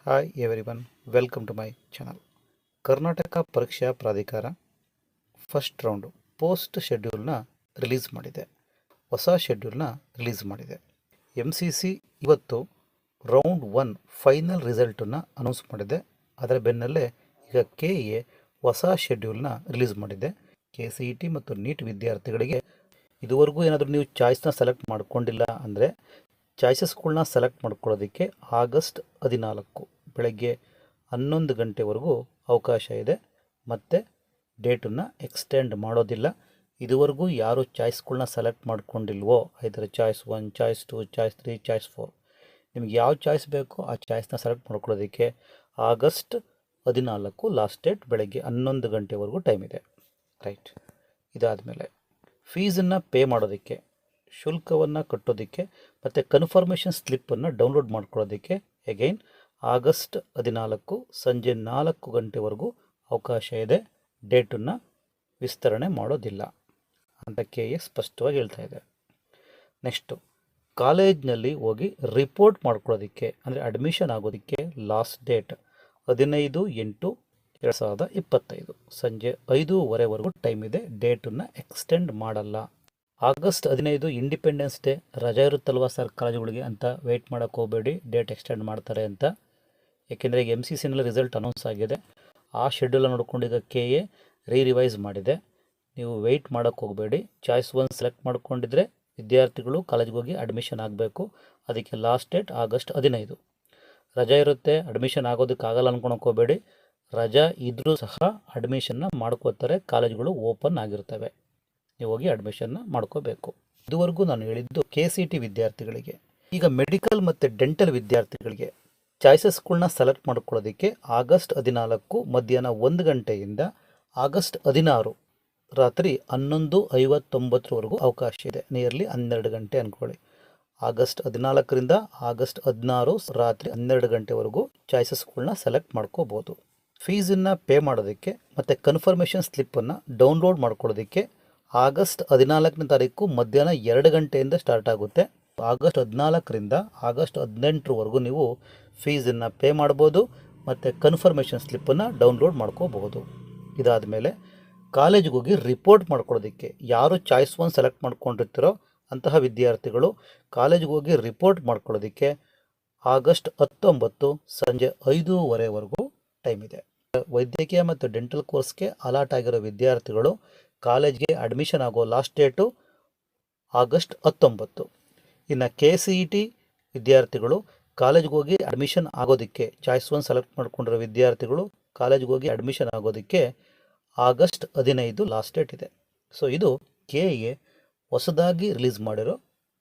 Hi everyone, welcome to my channel. Karnataka Pariksha Pradhikara first round post ಶೆಡ್ಯೂಲ್ನ release ಮಾಡಿದೆ. ಹೊಸ ಶೆಡ್ಯೂಲ್ನ ರಿಲೀಸ್ ಮಾಡಿದೆ. MCC ಇವತ್ತು ರೌಂಡ್ 1 ಫೈನಲ್ ರಿಸಲ್ಟನ್ನು ಅನೌನ್ಸ್ ಮಾಡಿದೆ. ಅದರ ಬೆನ್ನಲ್ಲೇ ಈಗ KA ಹೊಸ ಶೆಡ್ಯೂಲ್ನ ರಿಲೀಸ್ ಮಾಡಿದೆ. KCET ಮತ್ತು ನೀಟ್ ವಿದ್ಯಾರ್ಥಿಗಳಿಗೆ ಇದುವರೆಗೂ ಏನಾದರೂ ನೀವು ಚಾಯ್ಸ್ನ ಸೆಲೆಕ್ಟ್ ಮಾಡ್ಕೊಂಡಿಲ್ಲ ಅಂದರೆ ಚಾಯ್ಸಸ್ಗಳನ್ನ ಸೆಲೆಕ್ಟ್ ಮಾಡ್ಕೊಳ್ಳೋದಕ್ಕೆ ಆಗಸ್ಟ್ 14 ಬೆಳಗ್ಗೆ 11 ಗಂಟೆವರೆಗೂ ಅವಕಾಶ ಇದೆ. ಮತ್ತು ಡೇಟನ್ನು ಎಕ್ಸ್ಟೆಂಡ್ ಮಾಡೋದಿಲ್ಲ. ಇದುವರೆಗೂ ಯಾರು ಚಾಯ್ಸ್ಗಳನ್ನ ಸೆಲೆಕ್ಟ್ ಮಾಡ್ಕೊಂಡಿಲ್ವೋ, ಐದರ ಚಾಯ್ಸ್ 1, ಚಾಯ್ಸ್ 2, ಚಾಯ್ಸ್ 3, ಚಾಯ್ಸ್ 4, ನಿಮ್ಗೆ ಯಾವ ಚಾಯ್ಸ್ ಬೇಕೋ ಆ ಚಾಯ್ಸ್ನ ಸೆಲೆಕ್ಟ್ ಮಾಡ್ಕೊಳ್ಳೋದಕ್ಕೆ ಆಗಸ್ಟ್ 14 ಲಾಸ್ಟ್ ಡೇಟ್, ಬೆಳಗ್ಗೆ 11 ಗಂಟೆವರೆಗೂ ಟೈಮ್ ಇದೆ. ರೈಟ್. ಇದಾದಮೇಲೆ ಫೀಸನ್ನು ಪೇ ಮಾಡೋದಕ್ಕೆ, ಶುಲ್ಕವನ್ನು ಕಟ್ಟೋದಕ್ಕೆ ಮತ್ತು ಕನ್ಫರ್ಮೇಷನ್ ಸ್ಲಿಪ್ಪನ್ನು ಡೌನ್ಲೋಡ್ ಮಾಡ್ಕೊಳ್ಳೋದಕ್ಕೆ ಎಗೈನ್ ಆಗಸ್ಟ್ 14 ಸಂಜೆ 4 ಗಂಟೆವರೆಗೂ ಅವಕಾಶ ಇದೆ. ಡೇಟನ್ನು ವಿಸ್ತರಣೆ ಮಾಡೋದಿಲ್ಲ ಅಂತ KA ಸ್ಪಷ್ಟವಾಗಿ ಹೇಳ್ತಾ ಇದೆ. ನೆಕ್ಸ್ಟು ಕಾಲೇಜ್ನಲ್ಲಿ ಹೋಗಿ ರಿಪೋರ್ಟ್ ಮಾಡ್ಕೊಳ್ಳೋದಕ್ಕೆ ಅಂದರೆ ಅಡ್ಮಿಷನ್ ಆಗೋದಕ್ಕೆ ಲಾಸ್ಟ್ ಡೇಟ್ 15/8/2025 ಸಂಜೆ 5:15ವರೆಗೂ ಟೈಮ್ ಇದೆ. ಡೇಟನ್ನು ಎಕ್ಸ್ಟೆಂಡ್ ಮಾಡಲ್ಲ. ಆಗಸ್ಟ್ 15 ಇಂಡಿಪೆಂಡೆನ್ಸ್ ಡೇ ರಜಾ ಇರುತ್ತಲ್ವ ಸರ್ ಕಾಲೇಜುಗಳಿಗೆ ಅಂತ ವೆಯ್ಟ್ ಮಾಡೋಕ್ಕೆ ಹೋಗಬೇಡಿ, ಡೇಟ್ ಎಕ್ಸ್ಟೆಂಡ್ ಮಾಡ್ತಾರೆ ಅಂತ. ಏಕೆಂದರೆ ಈಗ MCCನಲ್ಲಿ ರಿಸಲ್ಟ್ ಅನೌನ್ಸ್ ಆಗಿದೆ. ಆ ಶೆಡ್ಯೂಲ್ ನೋಡ್ಕೊಂಡು ಈಗ KA ರಿವೈಸ್ ಮಾಡಿದೆ. ನೀವು ವೆಯ್ಟ್ ಮಾಡೋಕ್ಕೆ ಹೋಗಬೇಡಿ. ಚಾಯ್ಸ್ 1 ಸೆಲೆಕ್ಟ್ ಮಾಡ್ಕೊಂಡಿದ್ರೆ ವಿದ್ಯಾರ್ಥಿಗಳು ಕಾಲೇಜ್ಗೆ ಹೋಗಿ ಅಡ್ಮಿಷನ್ ಆಗಬೇಕು. ಅದಕ್ಕೆ ಲಾಸ್ಟ್ ಡೇಟ್ ಆಗಸ್ಟ್ 15. ರಜಾ ಇರುತ್ತೆ, ಅಡ್ಮಿಷನ್ ಆಗೋದಕ್ಕಾಗಲ್ಲ ಅಂದ್ಕೊಳಕ್ಕೆ ಹೋಗಬೇಡಿ. ರಜಾ ಇದ್ದರೂ ಸಹ ಅಡ್ಮಿಷನ್ನ ಮಾಡ್ಕೋತಾರೆ. ಕಾಲೇಜುಗಳು ಓಪನ್ ಆಗಿರ್ತವೆ, ನೀವು ಹೋಗಿ ಅಡ್ಮಿಷನ್ನ ಮಾಡ್ಕೋಬೇಕು. ಇದುವರೆಗೂ ನಾನು ಹೇಳಿದ್ದು KCET ವಿದ್ಯಾರ್ಥಿಗಳಿಗೆ. ಈಗ ಮೆಡಿಕಲ್ ಮತ್ತು ಡೆಂಟಲ್ ವಿದ್ಯಾರ್ಥಿಗಳಿಗೆ ಚಾಯ್ಸಸ್ಗಳನ್ನ ಸೆಲೆಕ್ಟ್ ಮಾಡ್ಕೊಳ್ಳೋದಕ್ಕೆ ಆಗಸ್ಟ್ 14 ಮಧ್ಯಾಹ್ನ 1 ಗಂಟೆಯಿಂದ ಆಗಸ್ಟ್ 16 ರಾತ್ರಿ 11:59ವರೆಗೂ ಅವಕಾಶ ಇದೆ. ನಿಯರ್ಲಿ 12 ಗಂಟೆ ಅಂದ್ಕೊಳ್ಳಿ. ಆಗಸ್ಟ್ 14ರಿಂದ ಆಗಸ್ಟ್ 16 ರಾತ್ರಿ 12 ಗಂಟೆವರೆಗೂ ಚಾಯ್ಸಸ್ಗಳನ್ನ ಸೆಲೆಕ್ಟ್ ಮಾಡ್ಕೋಬೋದು. ಫೀಸನ್ನು ಪೇ ಮಾಡೋದಕ್ಕೆ ಮತ್ತು ಕನ್ಫರ್ಮೇಷನ್ ಸ್ಲಿಪ್ಪನ್ನು ಡೌನ್ಲೋಡ್ ಮಾಡ್ಕೊಳ್ಳೋದಕ್ಕೆ ಆಗಸ್ಟ್ 14ನೇ ತಾರೀಕು ಮಧ್ಯಾಹ್ನ 2 ಗಂಟೆಯಿಂದ ಸ್ಟಾರ್ಟ್ ಆಗುತ್ತೆ. ಆಗಸ್ಟ್ 14ರಿಂದ ಆಗಸ್ಟ್ 18ವರೆಗೂ ನೀವು ಫೀಸನ್ನು ಪೇ ಮಾಡ್ಬೋದು ಮತ್ತು ಕನ್ಫರ್ಮೇಷನ್ ಸ್ಲಿಪ್ಪನ್ನು ಡೌನ್ಲೋಡ್ ಮಾಡ್ಕೋಬಹುದು. ಇದಾದಮೇಲೆ ಕಾಲೇಜಿಗೆ ಹೋಗಿ ರಿಪೋರ್ಟ್ ಮಾಡ್ಕೊಳ್ಳೋದಕ್ಕೆ ಯಾರು ಚಾಯ್ಸ್ 1 ಸೆಲೆಕ್ಟ್ ಮಾಡ್ಕೊಂಡಿರ್ತೀರೋ ಅಂತಹ ವಿದ್ಯಾರ್ಥಿಗಳು ಕಾಲೇಜಿಗೆ ಹೋಗಿ ರಿಪೋರ್ಟ್ ಮಾಡ್ಕೊಳ್ಳೋದಕ್ಕೆ ಆಗಸ್ಟ್ 19 ಸಂಜೆ 5:15ವರೆಗೂ ಟೈಮ್ ಇದೆ. ವೈದ್ಯಕೀಯ ಮತ್ತು ಡೆಂಟಲ್ ಕೋರ್ಸ್ಗೆ ಅಲಾಟ್ ಆಗಿರೋ ವಿದ್ಯಾರ್ಥಿಗಳು ಕಾಲೇಜ್ಗೆ ಅಡ್ಮಿಷನ್ ಆಗೋ ಲಾಸ್ಟ್ ಡೇಟು ಆಗಸ್ಟ್ 19. ಇನ್ನು KCET ವಿದ್ಯಾರ್ಥಿಗಳು ಕಾಲೇಜ್ಗೆ ಹೋಗಿ ಅಡ್ಮಿಷನ್ ಆಗೋದಕ್ಕೆ ಚಾಯ್ಸ್ 1 ಸೆಲೆಕ್ಟ್ ಮಾಡ್ಕೊಂಡಿರೋ ವಿದ್ಯಾರ್ಥಿಗಳು ಕಾಲೇಜ್ಗೆ ಹೋಗಿ ಅಡ್ಮಿಷನ್ ಆಗೋದಕ್ಕೆ ಆಗಸ್ಟ್ 15 ಲಾಸ್ಟ್ ಡೇಟ್ ಇದೆ. ಸೊ ಇದು KA ಹೊಸದಾಗಿ ರಿಲೀಸ್ ಮಾಡಿರೋ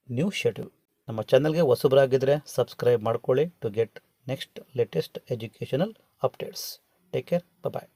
ನ್ಯೂ ಶೆಡ್ಯೂಲ್. ನಮ್ಮ ಚಾನಲ್ಗೆ ಹೊಸಬರಾಗಿದ್ದರೆ ಸಬ್ಸ್ಕ್ರೈಬ್ ಮಾಡ್ಕೊಳ್ಳಿ to get next latest educational updates. Take care, bye.